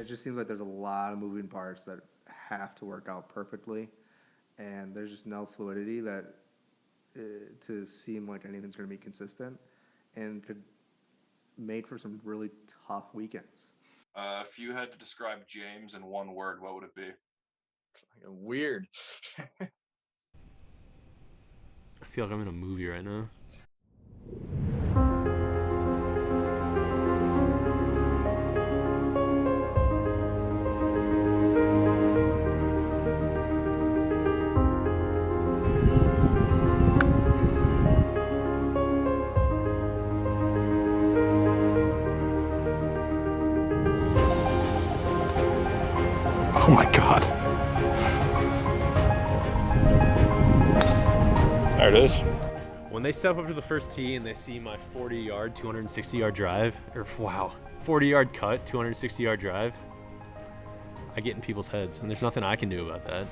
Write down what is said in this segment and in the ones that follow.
it just seems like there's a lot of moving parts that have to work out perfectly, and there's just no fluidity that to seem like anything's going to be consistent, and could make for some really tough weekends. If you had to describe James in one word, what would it be? Weird. I feel like I'm in a movie right now. Oh my God. There it is. When they step up to the first tee and they see my 40-yard, 260-yard drive, or wow, 40-yard cut, 260-yard drive, I get in people's heads, and there's nothing I can do about that.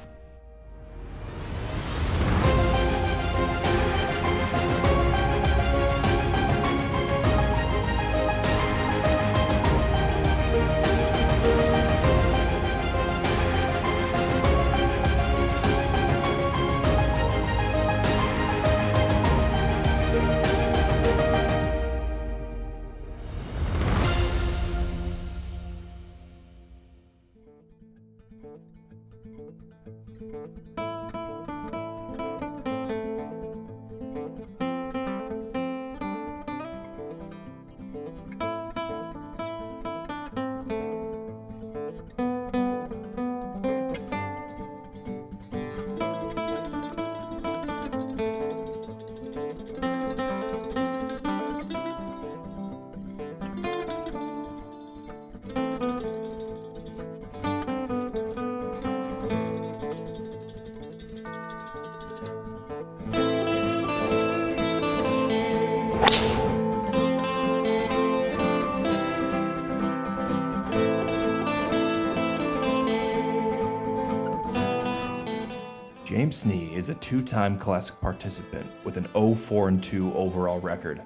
James Snee is a two-time Classic participant with an 0-4-2 overall record.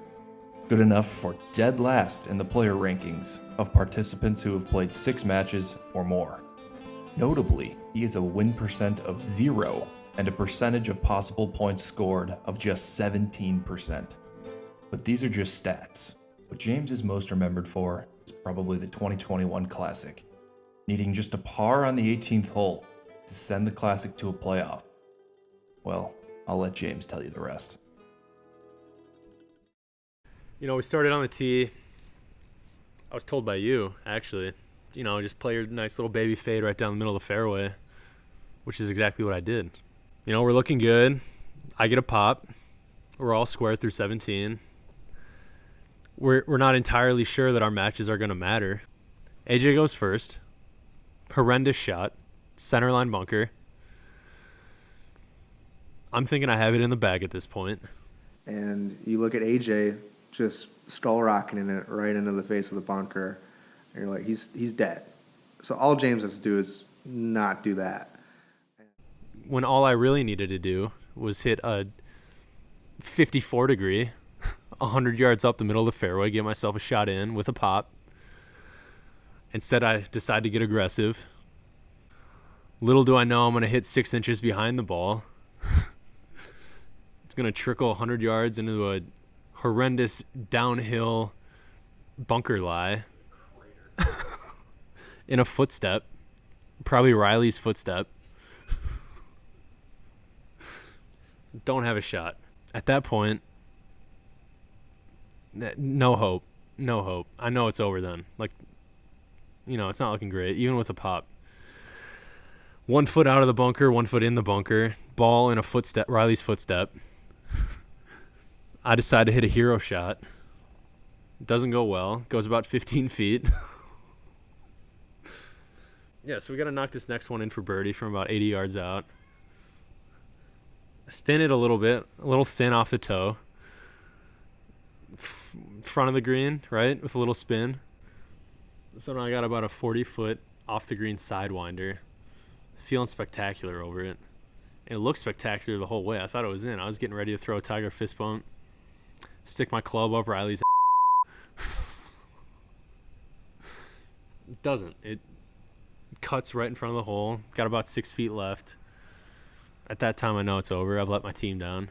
Good enough for dead last in the player rankings of participants who have played 6 matches or more. Notably, he has a win percent of 0 and a percentage of possible points scored of just 17%. But these are just stats. What James is most remembered for is probably the 2021 Classic, needing just a par on the 18th hole to send the Classic to a playoff. Well, I'll let James tell you the rest. You know, we started on the tee. I was told by you, actually, just play your nice little baby fade right down the middle of the fairway, which is exactly what I did. We're looking good. I get a pop. We're all square through 17. We're not entirely sure that our matches are going to matter. AJ goes first. Horrendous shot. Centerline bunker. I'm thinking I have it in the bag at this point. And you look at AJ just stall rocketing it right into the face of the bunker, and you're like, he's dead. So all James has to do is not do that. When all I really needed to do was hit a 54 degree, 100 yards up the middle of the fairway, get myself a shot in with a pop. Instead, I decide to get aggressive. Little do I know I'm going to hit 6 inches behind the ball. It's going to trickle 100 yards into a horrendous downhill bunker lie in a footstep, probably Riley's footstep. Don't have a shot. At that point, no hope. No hope. I know it's over then. It's not looking great, even with a pop. 1 foot out of the bunker, 1 foot in the bunker. Ball in a footstep, Riley's footstep. I decide to hit a hero shot. Doesn't go well. Goes about 15 feet. Yeah, so we got to knock this next one in for birdie from about 80 yards out. Thin it a little bit. A little thin off the toe. Front of the green, right? With a little spin. So now I got about a 40-foot off the green sidewinder. Feeling spectacular over it. And it looked spectacular the whole way. I thought it was in. I was getting ready to throw a Tiger fist bump. Stick my club up Riley's. It doesn't. It cuts right in front of the hole. Got about 6 feet left. At that time, I know it's over. I've let my team down.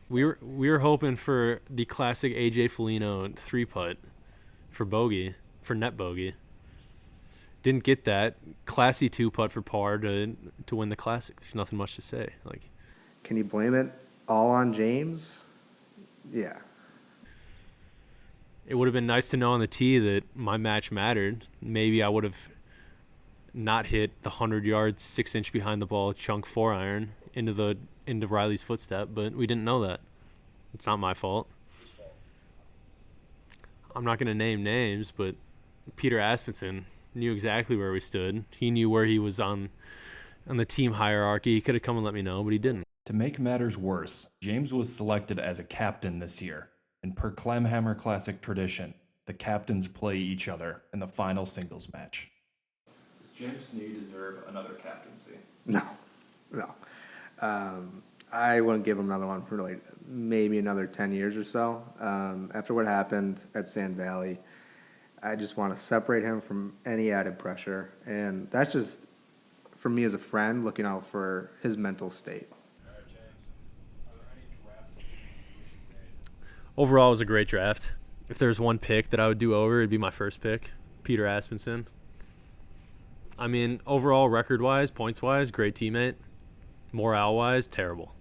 We were hoping for the classic AJ Foligno 3-putt for bogey, for net bogey. Didn't get that. Classy 2-putt for par to win the Classic. There's nothing much to say. Like, Can you blame it all on James? Yeah. it would have been nice to know on the tee that my match mattered. Maybe I would have not hit the 100 yards, 6 inch behind the ball chunk 4-iron into Riley's footstep, but we didn't know that. It's not my fault. I'm not going to name names, but Peter Aspenson knew exactly where we stood. He knew where he was on the team hierarchy. He could have come and let me know, but he didn't. To make matters worse, James was selected as a captain this year, and per Clamhammer Classic tradition, the captains play each other in the final singles match. Does James Snee deserve another captaincy? No. I wouldn't give him another one for like maybe another 10 years or so. After what happened at Sand Valley, I just want to separate him from any added pressure. And that's just, for me as a friend, looking out for his mental state. Overall, it was a great draft. If there's one pick that I would do over, it'd be my first pick, Peter Aspenson. I mean, overall, record-wise, points-wise, great teammate. Morale-wise, terrible.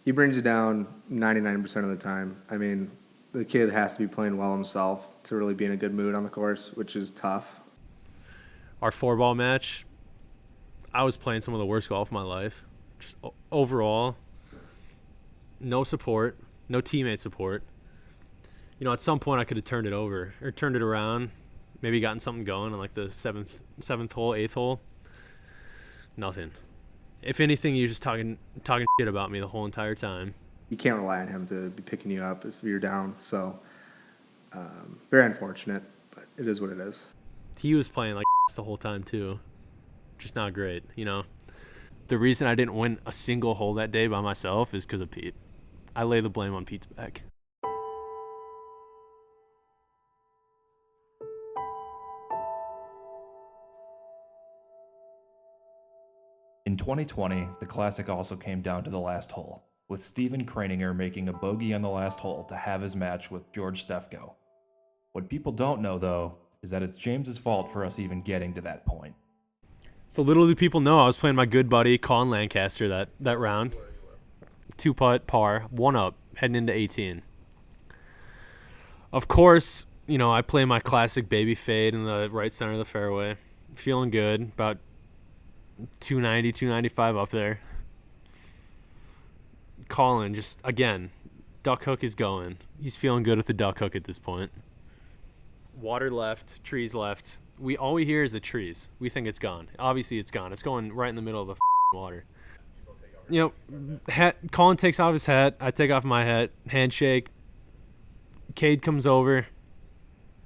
He brings you down 99% of the time. I mean, the kid has to be playing well himself to really be in a good mood on the course, which is tough. Our 4-ball match, I was playing some of the worst golf of my life. Just overall, no support, no teammate support. You know, at some point I could have turned it over or turned it around, maybe gotten something going on like the seventh hole, 8th hole. Nothing. If anything, you're just talking shit about me the whole entire time. You can't rely on him to be picking you up if you're down. So, very unfortunate, but it is what it is. He was playing like the whole time too. Just not great, you know. The reason I didn't win a single hole that day by myself is because of Pete. I lay the blame on Pete's back. In 2020, the Classic also came down to the last hole, with Steven Kraninger making a bogey on the last hole to have his match with George Stefko. What people don't know, though, is that it's James's fault for us even getting to that point. So little do people know, I was playing my good buddy Colin Lancaster that round. 2-putt par, 1 up, heading into 18. Of course, you know, I play my classic baby fade in the right center of the fairway. Feeling good, about 290, 295 up there. Colin, just, again, duck hook is going. He's feeling good with the duck hook at this point. Water left, trees left. All we hear is the trees. We think it's gone. Obviously, it's gone. It's going right in the middle of the water. You know, Colin takes off his hat. I take off my hat. Handshake. Cade comes over.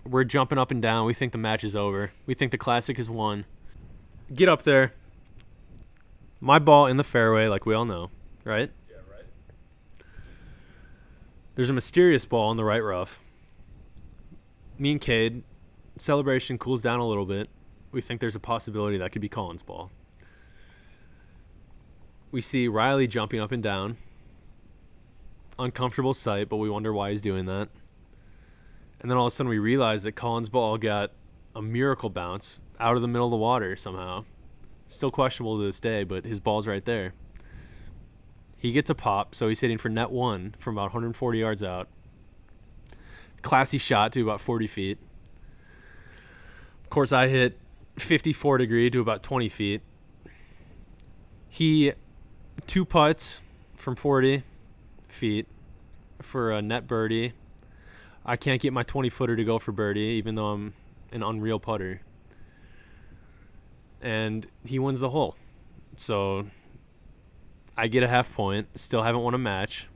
We're jumping up and down. We think the match is over. We think the Classic is won. Get up there. My ball in the fairway, like we all know, right? Yeah, right. There's a mysterious ball in the right rough. Me and Cade, celebration cools down a little bit. We think there's a possibility that could be Colin's ball. We see Riley jumping up and down. Uncomfortable sight, but we wonder why he's doing that. And then all of a sudden we realize that Colin's ball got a miracle bounce out of the middle of the water somehow. Still questionable to this day, but his ball's right there. He gets a pop, so he's hitting for net 1 from about 140 yards out. Classy shot to about 40 feet. Of course, I hit 54 degree to about 20 feet. He 2 putts from 40 feet for a net birdie. I can't get my 20-footer to go for birdie, even though I'm an unreal putter. And he wins the hole. So I get a half point. Still haven't won a match.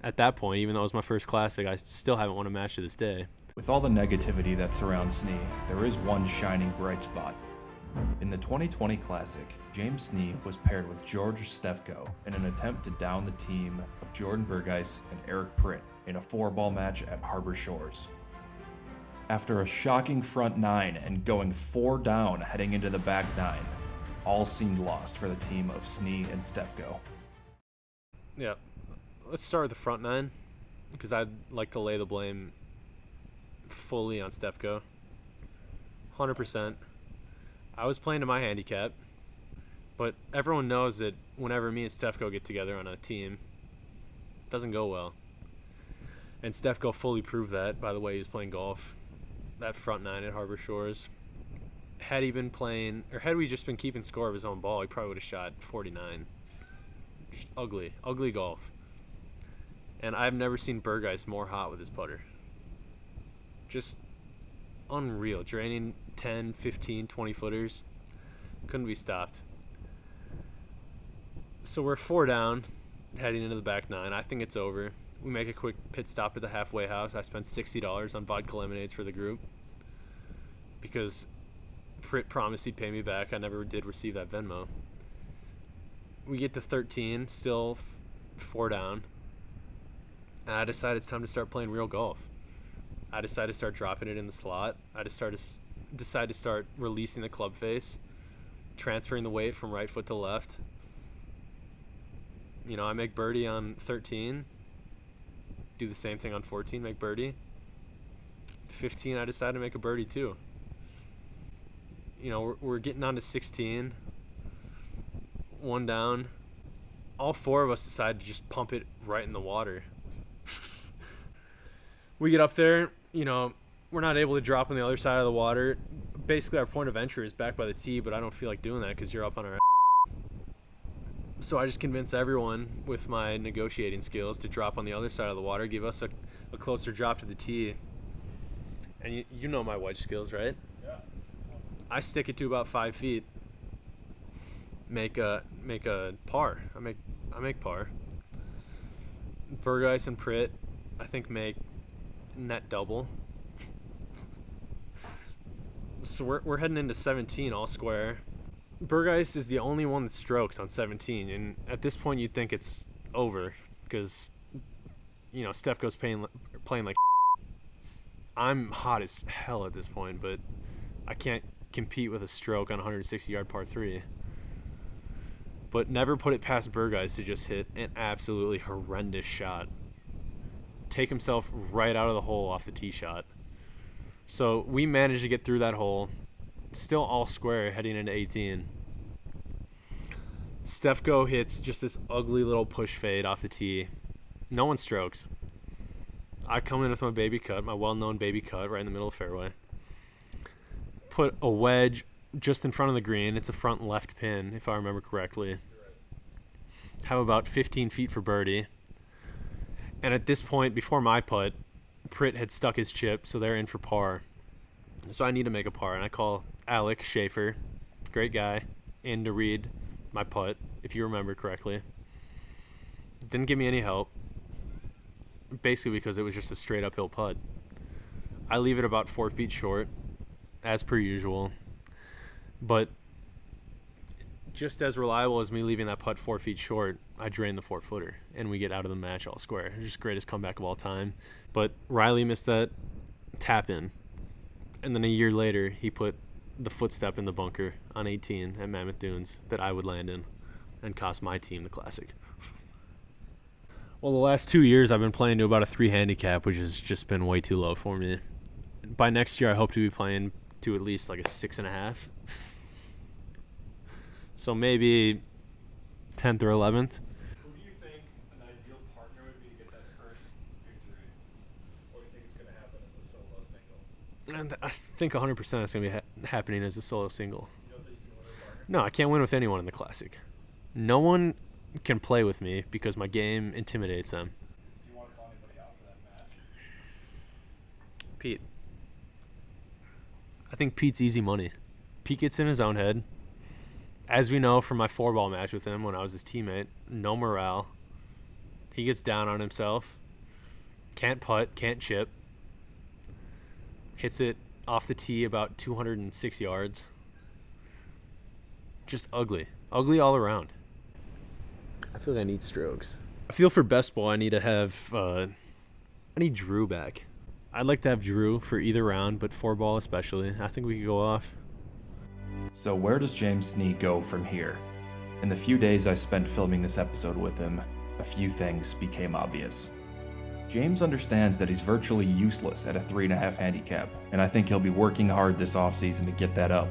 At that point, even though it was my first Classic, I still haven't won a match to this day. With all the negativity that surrounds Snee, there is one shining bright spot. In the 2020 Classic, James Snee was paired with George Stefko in an attempt to down the team of Jordan Bergeis and Eric Pritt in a 4-ball match at Harbor Shores. After a shocking front nine and going 4 down heading into the back nine, all seemed lost for the team of Snee and Stefko. Yeah, let's start with the front nine, because I'd like to lay the blame fully on Stefko. 100%. I was playing to my handicap, but everyone knows that whenever me and Stefko get together on a team, it doesn't go well. And Stefko fully proved that by the way he was playing golf, that front nine at Harbor Shores. Had he been playing, or had we just been keeping score of his own ball, he probably would have shot 49. Just ugly golf. And I've never seen Burgeis more hot with his putter. Just unreal. Draining 10, 15, 20 footers. Couldn't be stopped. So we're 4 down, heading into the back nine. I think it's over. We make a quick pit stop at the halfway house. I spent $60 on vodka lemonades for the group because Pritt promised he'd pay me back. I never did receive that Venmo. We get to 13, still 4 down. And I decided it's time to start playing real golf. I decided to start dropping it in the slot. I decided to start releasing the club face, transferring the weight from right foot to left. You know, I make birdie on 13. Do the same thing on 14, make birdie. 15, I decided to make a birdie too. You know, we're getting on to 16. 1 down. All 4 of us decide to just pump it right in the water. We get up there, you know, we're not able to drop on the other side of the water. Basically, our point of entry is back by the tee, but I don't feel like doing that because you're up on our So I just convince everyone with my negotiating skills to drop on the other side of the water, give us a closer drop to the tee. And you know my wedge skills, right? Yeah. I stick it to about 5 feet. Make a par. I make par. Burgeis and Pritt, I think, make net double. So we're heading into 17 all square. Burgeis is the only one that strokes on 17, and at this point you'd think it's over because, you know, Stefko's playing like I'm hot as hell at this point, but I can't compete with a stroke on a 160-yard par 3. But never put it past Burgeis to just hit an absolutely horrendous shot. Take himself right out of the hole off the tee shot. So we managed to get through that hole, still all square heading into 18. Stefko hits just this ugly little push fade off the tee. No one strokes. I come in with my baby cut, my well-known baby cut, right in the middle of the fairway. Put a wedge just in front of the green. It's a front left pin, if I remember correctly. Have about 15 feet for birdie. And at this point, before my putt, Pritt had stuck his chip, so they're in for par. So I need to make a par, and I call Alec Schaefer, great guy, in to read my putt, if you remember correctly. Didn't give me any help, basically because it was just a straight uphill putt. I leave it about 4 feet short, as per usual, but just as reliable as me leaving that putt 4 feet short, I drain the 4-footer, and we get out of the match all square. It's just the greatest comeback of all time. But Riley missed that tap in, and then a year later, he put the footstep in the bunker on 18 at Mammoth Dunes that I would land in and cost my team the Classic. Well, the last 2 years, I've been playing to about a 3 handicap, which has just been way too low for me. By next year, I hope to be playing to at least like a 6.5. So maybe 10th or 11th. Who do you think an ideal partner would be to get that first victory? Or do you think it's going to happen as a solo single? And I think 100% it's going to be happening as a solo single. You don't think you can win with a partner? No, I can't win with anyone in the Classic. No one can play with me because my game intimidates them. Do you want to call anybody out for that match? Pete. I think Pete's easy money. Pete gets in his own head. As we know from my 4-ball match with him when I was his teammate, no morale. He gets down on himself. Can't putt, can't chip. Hits it off the tee about 206 yards. Just ugly. Ugly all around. I feel like I need strokes. I feel for best ball I need to have I need Drew back. I'd like to have Drew for either round, but 4-ball especially. I think we could go off. So where does James Snee go from here? In the few days I spent filming this episode with him, a few things became obvious. James understands that he's virtually useless at a 3.5 handicap, and I think he'll be working hard this offseason to get that up.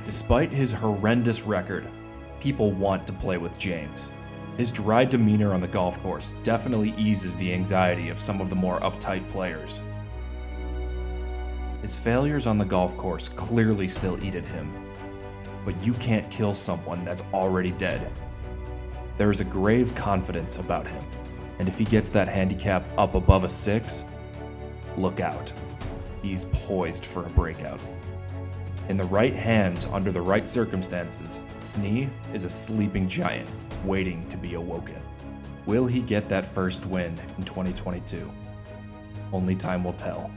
Despite his horrendous record, people want to play with James. His dry demeanor on the golf course definitely eases the anxiety of some of the more uptight players. His failures on the golf course clearly still eat at him, but you can't kill someone that's already dead. There is a grave confidence about him, and if he gets that handicap up above a 6, look out. He's poised for a breakout. In the right hands, under the right circumstances, Snee is a sleeping giant waiting to be awoken. Will he get that first win in 2022? Only time will tell.